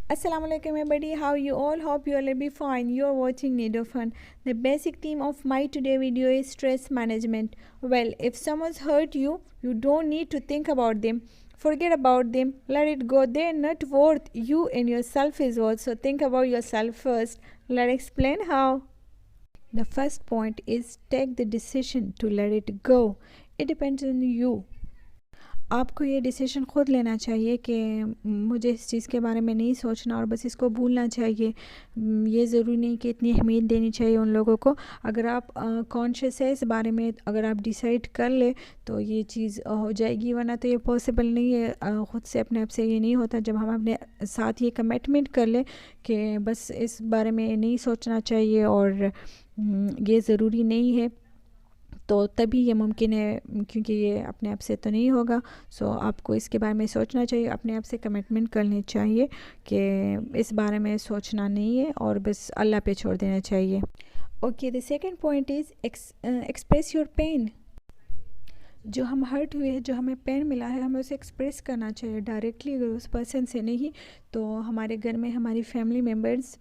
Assalamu alaikum everybody, how you all? Hope you all will be fine. You're watching Nedofan. The basic theme of my today video is stress management. Well, if someone's hurt you, you don't need to think about them. Forget about them. Let it go. They're not worth you and yourself is worth. So think about yourself first. Let's explain how. The first point is take the decision to let it go. It depends on you. आपको ये decision ख़ुद लेना चाहिए कि मुझे इस चीज़ के बारे में नहीं सोचना और बस इसको भूलना चाहिए। ये ज़रूरी नहीं कि इतनी अहमियत देनी चाहिए उन लोगों को। अगर आप कॉन्शियस है इस बारे में, अगर आप डिसाइड कर ले तो ये चीज़ हो जाएगी, वरना तो ये पॉसिबल नहीं है। ख़ुद से अपने आप से ये नहीं होता। जब हम अपने साथ ये कमिटमेंट कर ले कि बस इस बारे में नहीं सोचना चाहिए और ये ज़रूरी नहीं है, तो तभी ये मुमकिन है, क्योंकि ये अपने आप से तो नहीं होगा। सो आपको इसके बारे में सोचना चाहिए, अपने आप से कमिटमेंट करनी चाहिए कि इस बारे में सोचना नहीं है और बस अल्लाह पे छोड़ देना चाहिए। Okay, the second point is express your pain. जो हम हर्ट हुए हैं, जो हमें पेन मिला है, हमें उसे एक्सप्रेस करना चाहिए डायरेक्टली। अगर उस पर्सन से नहीं तो हमारे घर में हमारी फैमिली मेम्बर्स,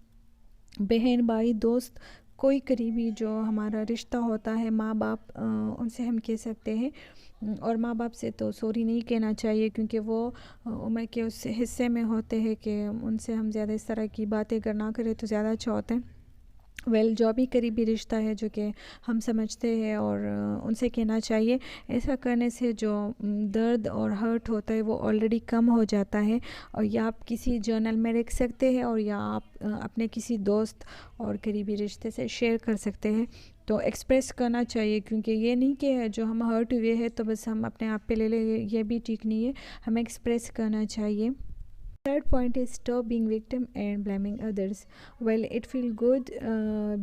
बहन भाई दोस्त, कोई करीबी जो हमारा रिश्ता होता है, माँ बाप, उनसे हम कह सकते हैं। और माँ बाप से तो सॉरी नहीं कहना चाहिए, क्योंकि वो उम्र के उस हिस्से में होते हैं कि उनसे हम ज़्यादा इस तरह की बातें अगर ना करें तो ज़्यादा अच्छा होता है। जो भी करीबी रिश्ता है जो कि हम समझते हैं और उनसे कहना चाहिए। ऐसा करने से जो दर्द और हर्ट होता है वो ऑलरेडी कम हो जाता है। और या आप किसी जर्नल में लिख सकते हैं और या आप अपने किसी दोस्त और करीबी रिश्ते से शेयर कर सकते हैं। तो एक्सप्रेस करना चाहिए, क्योंकि ये नहीं कि जो हम हर्ट हुए हैं तो बस हम अपने आप पे ले लें, ये भी ठीक नहीं है। हमें एक्सप्रेस करना चाहिए। Third point is stop being victim and blaming others. Well, it feel good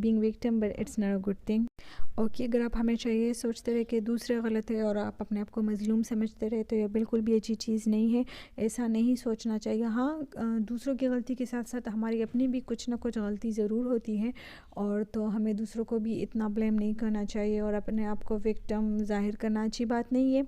being victim, but it's not a good thing. Okay, अगर आप हमेशा ये सोचते रहे कि दूसरे गलत है और आप अपने आप को मज़लूम समझते रहे तो ये बिल्कुल भी अच्छी चीज़ नहीं है। ऐसा नहीं सोचना चाहिए। हाँ, दूसरों की गलती के साथ साथ हमारी अपनी भी कुछ ना कुछ गलती ज़रूर होती है, और तो हमें दूसरों को भी इतना ब्लेम नहीं करना चाहिए और अपने आप को विक्टिम ज़ाहिर करना अच्छी बात नहीं है।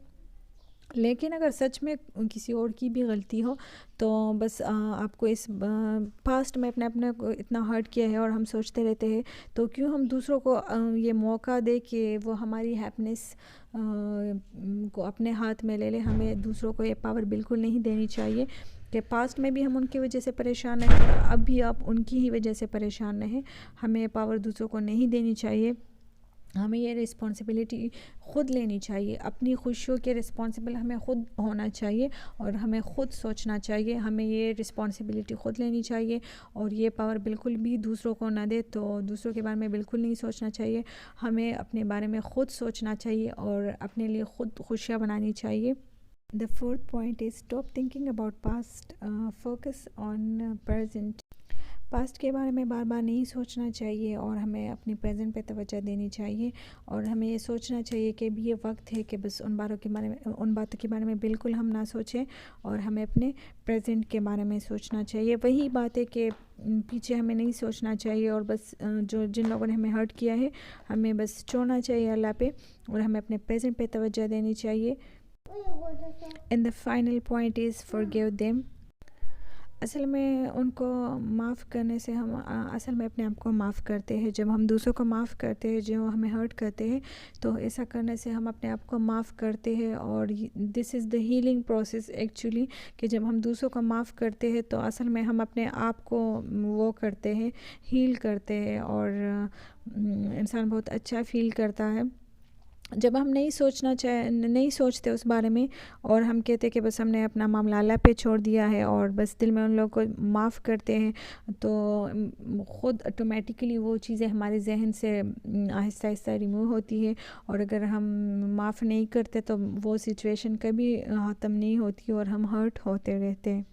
लेकिन अगर सच में किसी और की भी गलती हो तो बस आपको इस पास्ट में अपने को इतना हर्ट किया है और हम सोचते रहते हैं, तो क्यों हम दूसरों को ये मौका दे कि वो हमारी हैप्पीनेस को अपने हाथ में ले ले। हमें दूसरों को ये पावर बिल्कुल नहीं देनी चाहिए कि पास्ट में भी हम उनकी वजह से परेशान रहे और अब भी आप उनकी ही वजह से परेशान रहें। हमें ये पावर दूसरों को नहीं देनी चाहिए। हमें ये रिस्पॉन्सिबिलिटी ख़ुद लेनी चाहिए। अपनी खुशियों के रिस्पॉन्सिबल हमें ख़ुद होना चाहिए और हमें ख़ुद सोचना चाहिए। हमें ये रिस्पॉन्सिबिलिटी ख़ुद लेनी चाहिए और ये पावर बिल्कुल भी दूसरों को ना दे। तो दूसरों के बारे में बिल्कुल नहीं सोचना चाहिए। हमें अपने बारे में ख़ुद सोचना चाहिए और अपने लिए ख़ुद खुशियाँ बनानी चाहिए। The fourth point is stop thinking about past, focus on present. Past के बारे में बार बार नहीं सोचना चाहिए और हमें अपनी प्रेजेंट पे तवज्जो देनी चाहिए। और हमें ये सोचना चाहिए कि अभी ये वक्त है कि बस उन बातों के बारे में बिल्कुल हम ना सोचें और हमें अपने प्रेजेंट के बारे में सोचना चाहिए। वही बात है कि पीछे हमें नहीं सोचना चाहिए और बस जिन लोगों ने हमें हर्ट किया है हमें बस छोड़ना चाहिए अल्लाह पे और हमें अपने प्रेजेंट पे तवज्जो देनी चाहिए। And the final point is forgive them. असल में उनको माफ़ करने से हम असल में अपने आप को माफ़ करते हैं। जब हम दूसरों को माफ़ करते हैं जो हमें हर्ट करते हैं, तो ऐसा करने से हम अपने आप को माफ़ करते हैं। और this is the healing process actually, कि जब हम दूसरों को माफ़ करते हैं तो असल में हम अपने आप को वो करते हैं, हील करते हैं और इंसान बहुत अच्छा फ़ील करता है। जब हम नहीं सोचते उस बारे में और हम कहते कि बस हमने अपना मामला अल्लाह पे छोड़ दिया है और बस दिल में उन लोगों को माफ़ करते हैं, तो ख़ुद ऑटोमेटिकली वो चीज़ें हमारे जहन से आहिस्ता आहिस्ता रिमूव होती है। और अगर हम माफ़ नहीं करते तो वो सिचुएशन कभी ख़त्म नहीं होती और हम हर्ट होते रहते हैं।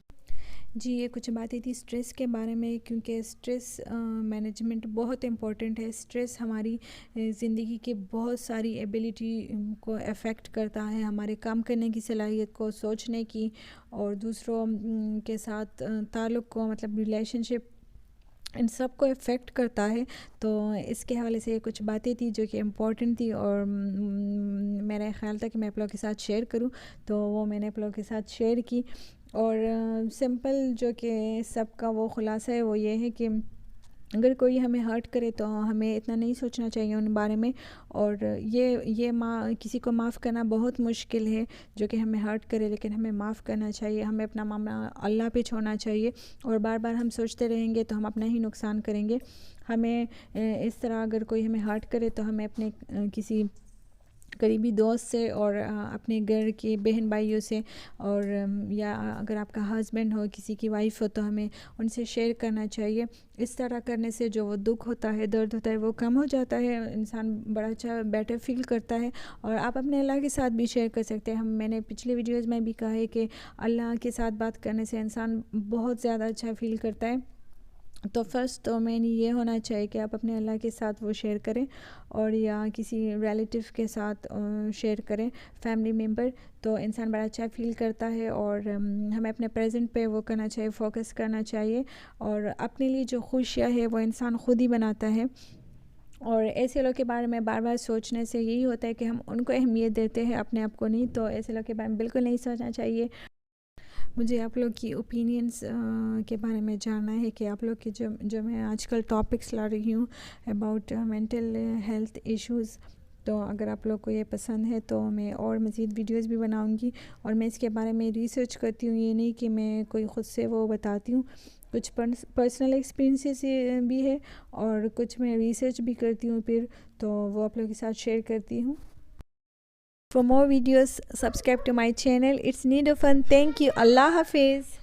जी, ये कुछ बातें थी स्ट्रेस के बारे में, क्योंकि स्ट्रेस मैनेजमेंट बहुत इम्पोर्टेंट है। स्ट्रेस हमारी ज़िंदगी की बहुत सारी एबिलिटी को अफेक्ट करता है, हमारे काम करने की सलाहियत को, सोचने की और दूसरों के साथ ताल्लुक़ को, मतलब रिलेशनशिप, इन सब को इफ़ेक्ट करता है। तो इसके हवाले से कुछ बातें थी जो कि इम्पोर्टेंट थी और मेरा ख़्याल था कि मैं आप लोगों के साथ शेयर करूं, तो वो मैंने आप लोगों के साथ शेयर की। اور سمپل جو کہ سب کا وہ خلاصہ ہے وہ یہ ہے کہ اگر کوئی ہمیں ہرٹ کرے تو ہمیں اتنا نہیں سوچنا چاہیے ان بارے میں. اور یہ کسی کو معاف کرنا بہت مشکل ہے جو کہ ہمیں ہرٹ کرے، لیکن ہمیں معاف کرنا چاہیے. ہمیں اپنا معاملہ اللہ پہ چھوڑنا چاہیے، اور بار بار ہم سوچتے رہیں گے تو ہم اپنا ہی نقصان کریں گے. ہمیں اس طرح اگر کوئی ہمیں ہرٹ کرے تو ہمیں اپنے کسی قریبی دوست سے اور اپنے گھر کی بہن بھائیوں سے، اور یا اگر آپ کا ہسبینڈ ہو، کسی کی وائف ہو، تو ہمیں ان سے شیئر کرنا چاہیے. اس طرح کرنے سے جو وہ دکھ ہوتا ہے، درد ہوتا ہے، وہ کم ہو جاتا ہے. انسان بڑا اچھا بیٹر فیل کرتا ہے. اور آپ اپنے اللہ کے ساتھ بھی شیئر کر سکتے ہیں. میں نے پچھلی ویڈیوز میں بھی کہا ہے کہ اللہ کے ساتھ بات کرنے سے انسان بہت زیادہ اچھا فیل کرتا ہے. تو فرسٹ تو مین یہ ہونا چاہیے کہ آپ اپنے اللہ کے ساتھ وہ شیئر کریں، اور یا کسی ریلیٹیو کے ساتھ شیئر کریں، فیملی ممبر. تو انسان بڑا اچھا فیل کرتا ہے. اور ہمیں اپنے پریزنٹ پہ وہ کرنا چاہیے، فوکس کرنا چاہیے. اور اپنے لیے جو خوشیاں ہے وہ انسان خود ہی بناتا ہے. اور ایسے لوگ کے بارے میں بار بار سوچنے سے یہی ہوتا ہے کہ ہم ان کو اہمیت دیتے ہیں، اپنے آپ کو نہیں. تو ایسے لوگ کے بارے میں بالکل نہیں سوچنا چاہیے. مجھے آپ لوگ کی اوپینینس کے بارے میں جاننا ہے کہ آپ لوگ کی جو میں آج کل ٹاپکس لا رہی ہوں اباؤٹ مینٹل ہیلتھ ایشوز. تو اگر آپ لوگ کو یہ پسند ہے تو میں اور مزید ویڈیوز بھی بناؤں گی. اور میں اس کے بارے میں ریسرچ کرتی ہوں، یہ نہیں کہ میں کوئی خود سے وہ بتاتی ہوں. کچھ پرسنل ایکسپیرینسز بھی ہے، اور کچھ میں ریسرچ بھی کرتی ہوں پھر، تو وہ آپ لوگوں کے ساتھ شیئر کرتی ہوں. For more videos, subscribe to my channel. It's Nidofan. Thank you. Allah Hafiz.